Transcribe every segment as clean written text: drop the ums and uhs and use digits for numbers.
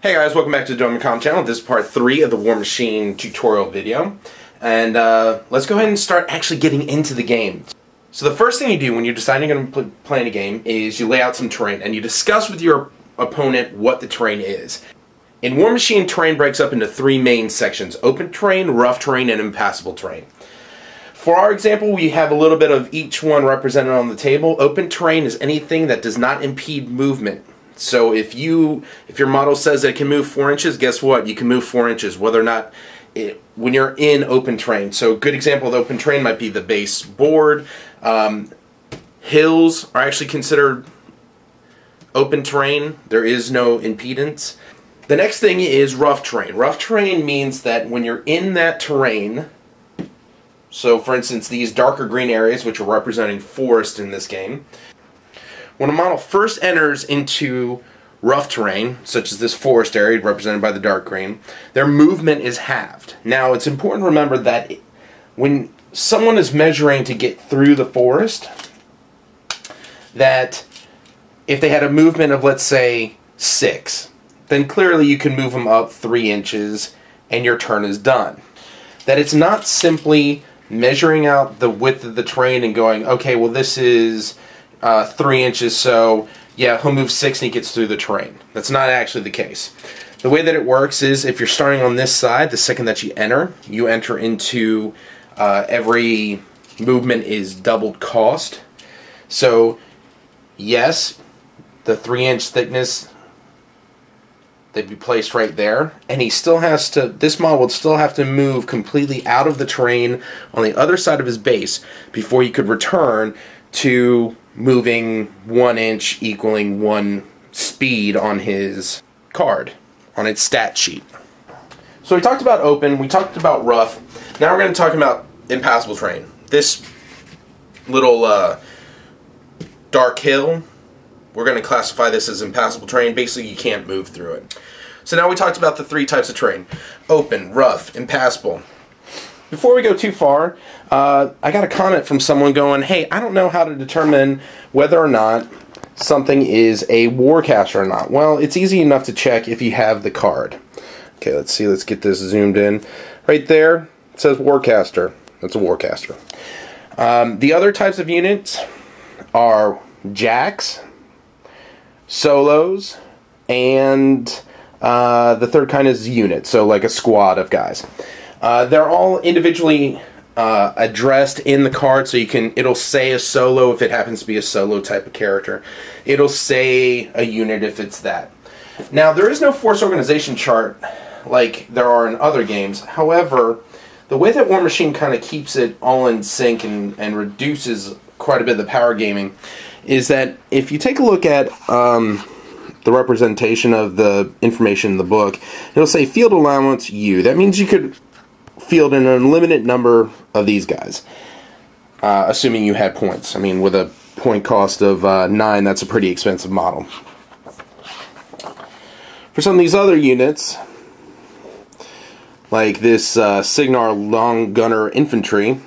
Hey guys, welcome back to the doremicom channel. This is part 3 of the Warmachine tutorial video. And let's go ahead and start actually getting into the game. So the first thing you do when you're deciding you're going to play in a game is you lay out some terrain and you discuss with your opponent what the terrain is. In Warmachine, terrain breaks up into 3 main sections: open terrain, rough terrain, and impassable terrain. For our example, we have a little bit of each one represented on the table. Open terrain is anything that does not impede movement. So if your model says that it can move 4 inches, guess what? You can move 4 inches, whether or not when you're in open terrain. So a good example of open terrain might be the base board. Hills are actually considered open terrain. There is no impedance. The next thing is rough terrain. Rough terrain means that when you're in that terrain, so for instance these darker green areas, which are representing forest in this game, when a model first enters into rough terrain, such as this forest area represented by the dark green, their movement is halved. Now, it's important to remember that when someone is measuring to get through the forest, that if they had a movement of, let's say, 6, then clearly you can move them up 3 inches and your turn is done. That it's not simply measuring out the width of the terrain and going, okay, well this is 3 inches, so yeah, he'll move 6 and he gets through the terrain. That's not actually the case. The way that it works is if you're starting on this side, the second that you enter into every movement is doubled cost. So yes, the 3-inch thickness, they'd be placed right there, and he still has to, this model would still have to move completely out of the terrain on the other side of his base before he could return to moving 1 inch equaling 1 speed on his card, on its stat sheet. So we talked about open, we talked about rough, now we're going to talk about impassable terrain. This little dark hill, we're going to classify this as impassable terrain. Basically you can't move through it. So now we talked about the 3 types of terrain: open, rough, impassable. Before we go too far, I got a comment from someone going, hey, I don't know how to determine whether or not something is a Warcaster or not. Well, it's easy enough to check if you have the card. Okay, let's see, let's get this zoomed in. Right there, it says Warcaster. That's a Warcaster. The other types of units are jacks, solos, and the third kind is unit, so like a squad of guys. They're all individually addressed in the card, so it'll say a solo if it happens to be a solo type of character. It'll say a unit if it's that. Now, there is no force organization chart like there are in other games. However, the way that Warmachine kind of keeps it all in sync and reduces quite a bit of the power gaming is that if you take a look at the representation of the information in the book, it'll say field allowance U. That means you could field an unlimited number of these guys, assuming you had points. I mean, with a point cost of 9, that's a pretty expensive model. For some of these other units, like this Signar Long Gunner Infantry,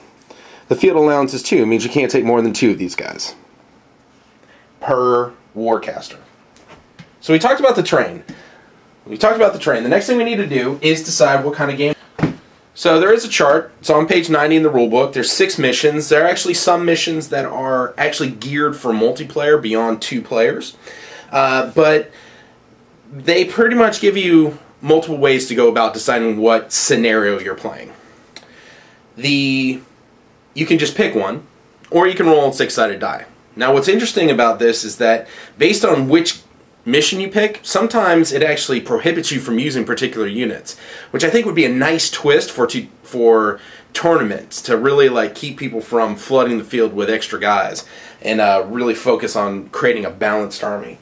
the field allowance is 2. It means you can't take more than 2 of these guys per Warcaster. So we talked about the terrain. The next thing we need to do is decide what kind of game. So there is a chart. It's on page 90 in the rulebook. There's 6 missions. There are actually some missions that are actually geared for multiplayer beyond 2 players. But they pretty much give you multiple ways to go about deciding what scenario you're playing. You can just pick one, or you can roll a 6-sided die. Now what's interesting about this is that based on which mission you pick, sometimes it actually prohibits you from using particular units, which I think would be a nice twist for tournaments to really like keep people from flooding the field with extra guys and really focus on creating a balanced army.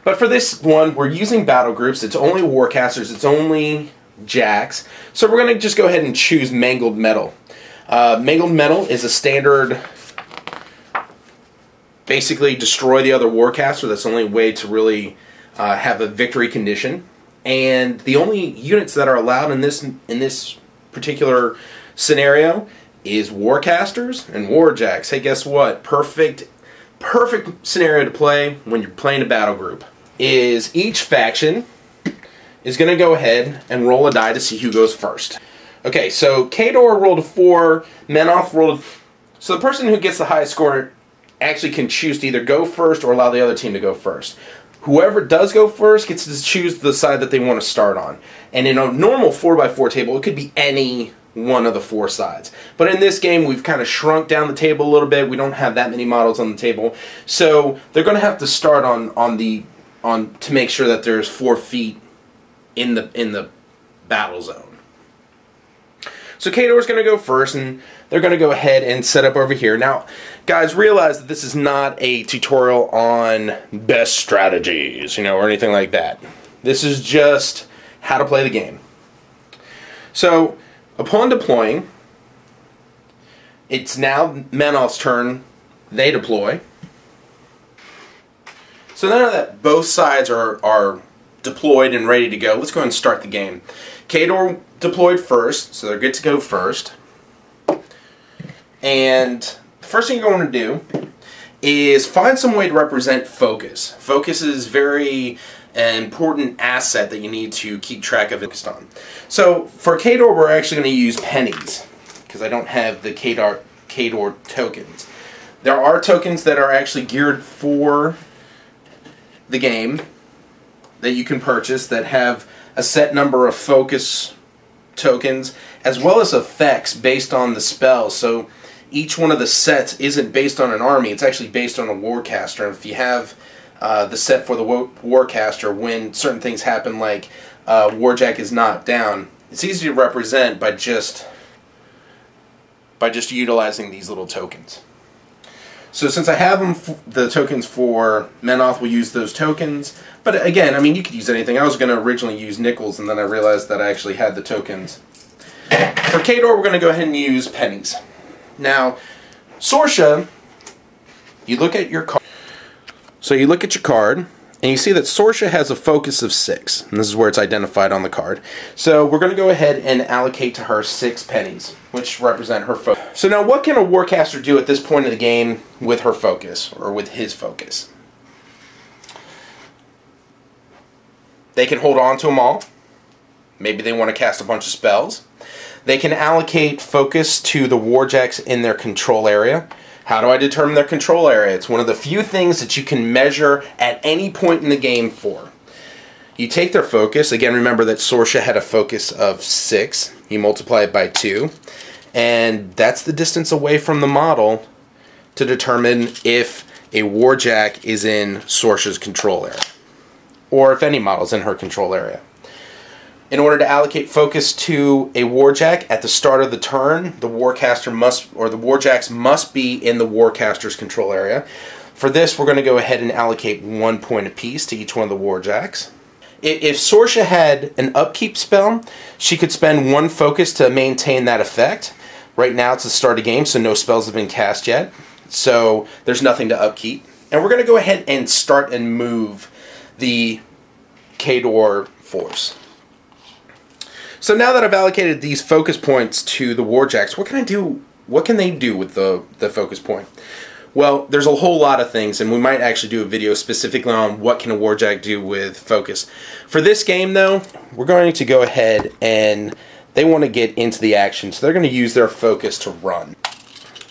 But for this one, we're using battle groups. It's only Warcasters, it's only jacks, so we're going to just go ahead and choose Mangled Metal. Mangled Metal is a standard, basically destroy the other Warcaster. That's the only way to really have a victory condition. And the only units that are allowed in this particular scenario is Warcasters and Warjacks. Hey, guess what? Perfect scenario to play when you're playing a battle group. Is each faction is going to go ahead and roll a die to see who goes first. Okay, so Khador rolled a 4, Menoth rolled... So the person who gets the highest score actually can choose to either go first or allow the other team to go first. Whoever does go first gets to choose the side that they want to start on. And in a normal 4x4 table, it could be any one of the 4 sides. But in this game, we've kind of shrunk down the table a little bit. We don't have that many models on the table. So they're going to have to start to make sure that there's 4 feet in the battle zone. So Khador's going to go first, and they're going to go ahead and set up over here. Now, guys, realize that this is not a tutorial on best strategies, or anything like that. This is just how to play the game. So, upon deploying, it's now Menoth's turn. They deploy. So now that both sides are deployed and ready to go, let's go ahead and start the game. Khador deployed first, so they're good to go first. And the first thing you're going to do is find some way to represent focus. Focus is very important asset that you need to keep track of it on. So for Khador, we're actually going to use pennies because I don't have the Khador tokens. There are tokens that are actually geared for the game that you can purchase that have a set number of focus tokens as well as effects based on the spell. So each one of the sets isn't based on an army, it's actually based on a warcaster. And if you have the set for the warcaster, when certain things happen like Warjack is knocked down, it's easy to represent by just utilizing these little tokens. So since I have them, the tokens for Menoth, will use those tokens. But again, I mean, you could use anything. I was going to originally use nickels, and then I realized that I actually had the tokens. For Khador, we're going to go ahead and use pennies. Now, Sorsha, you look at your card. So you look at your card, and you see that Sorsha has a focus of 6. And this is where it's identified on the card. So we're going to go ahead and allocate to her 6 pennies, which represent her focus. So now what can a Warcaster do at this point in the game with her focus, or with his focus? They can hold on to them all. Maybe they want to cast a bunch of spells. They can allocate focus to the Warjacks in their control area. How do I determine their control area? It's one of the few things that you can measure at any point in the game for. You take their focus. Again, remember that Sorsha had a focus of 6. You multiply it by 2. And that's the distance away from the model to determine if a Warjack is in Sorsha's control area, or if any model's in her control area. In order to allocate focus to a Warjack at the start of the turn, the Warcaster must, or the Warjacks must be in the Warcaster's control area. For this, we're going to go ahead and allocate 1 point apiece to each one of the Warjacks. If Sorsha had an upkeep spell, she could spend 1 focus to maintain that effect. Right now it's the start of the game, so no spells have been cast yet. So there's nothing to upkeep. And we're going to go ahead and start and move the Khador force. So now that I've allocated these focus points to the Warjacks, what can I do? What can they do with the focus point? Well, there's a whole lot of things, and we might actually do a video specifically on what can a Warjack do with focus. For this game, though, we're going to go ahead and they want to get into the action, so they're going to use their focus to run.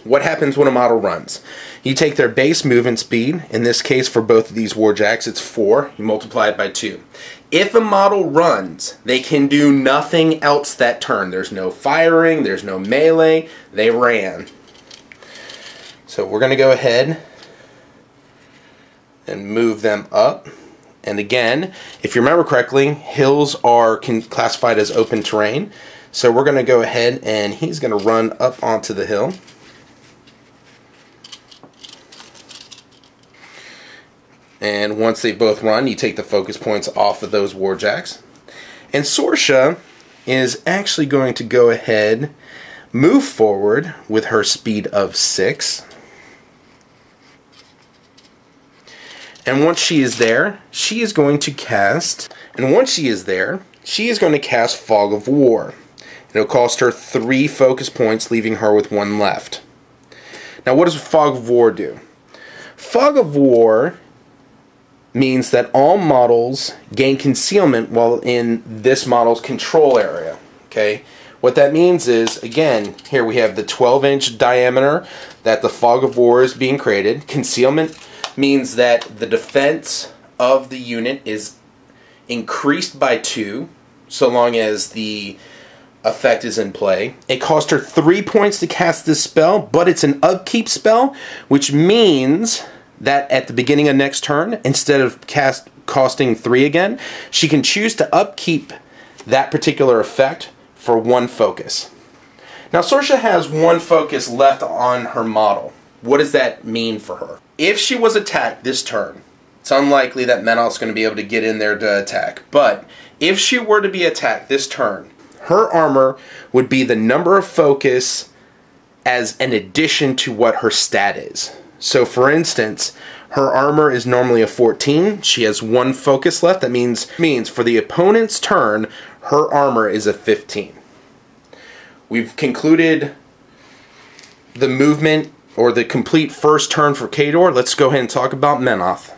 What happens when a model runs? You take their base movement speed. In this case, for both of these Warjacks, it's 4. You multiply it by 2. If a model runs, they can do nothing else that turn. There's no firing, there's no melee. They ran. So we're going to go ahead and move them up. And again, if you remember correctly, hills are classified as open terrain. So we're going to go ahead and he's going to run up onto the hill. And once they both run, you take the focus points off of those Warjacks. And Sorsha is actually going to go ahead, move forward with her speed of 6. And once she is there, she is going to cast, Fog of War. It'll cost her 3 focus points, leaving her with 1 left. Now what does Fog of War do? Fog of War means that all models gain concealment while in this model's control area. Okay, what that means is, again, here we have the 12-inch diameter that the fog of war is being created. Concealment means that the defense of the unit is increased by 2 so long as the effect is in play. It cost her 3 points to cast this spell, but it's an upkeep spell, which means that at the beginning of next turn, instead of costing 3 again, she can choose to upkeep that particular effect for 1 focus. Now, Sorsha has 1 focus left on her model. What does that mean for her? If she was attacked this turn, it's unlikely that Menoth's going to be able to get in there to attack, but if she were to be attacked this turn, her armor would be the number of focus as an addition to what her stat is. So, for instance, her armor is normally a 14. She has 1 focus left. That means for the opponent's turn, her armor is a 15. We've concluded the movement or the complete first turn for Khador. Let's go ahead and talk about Menoth.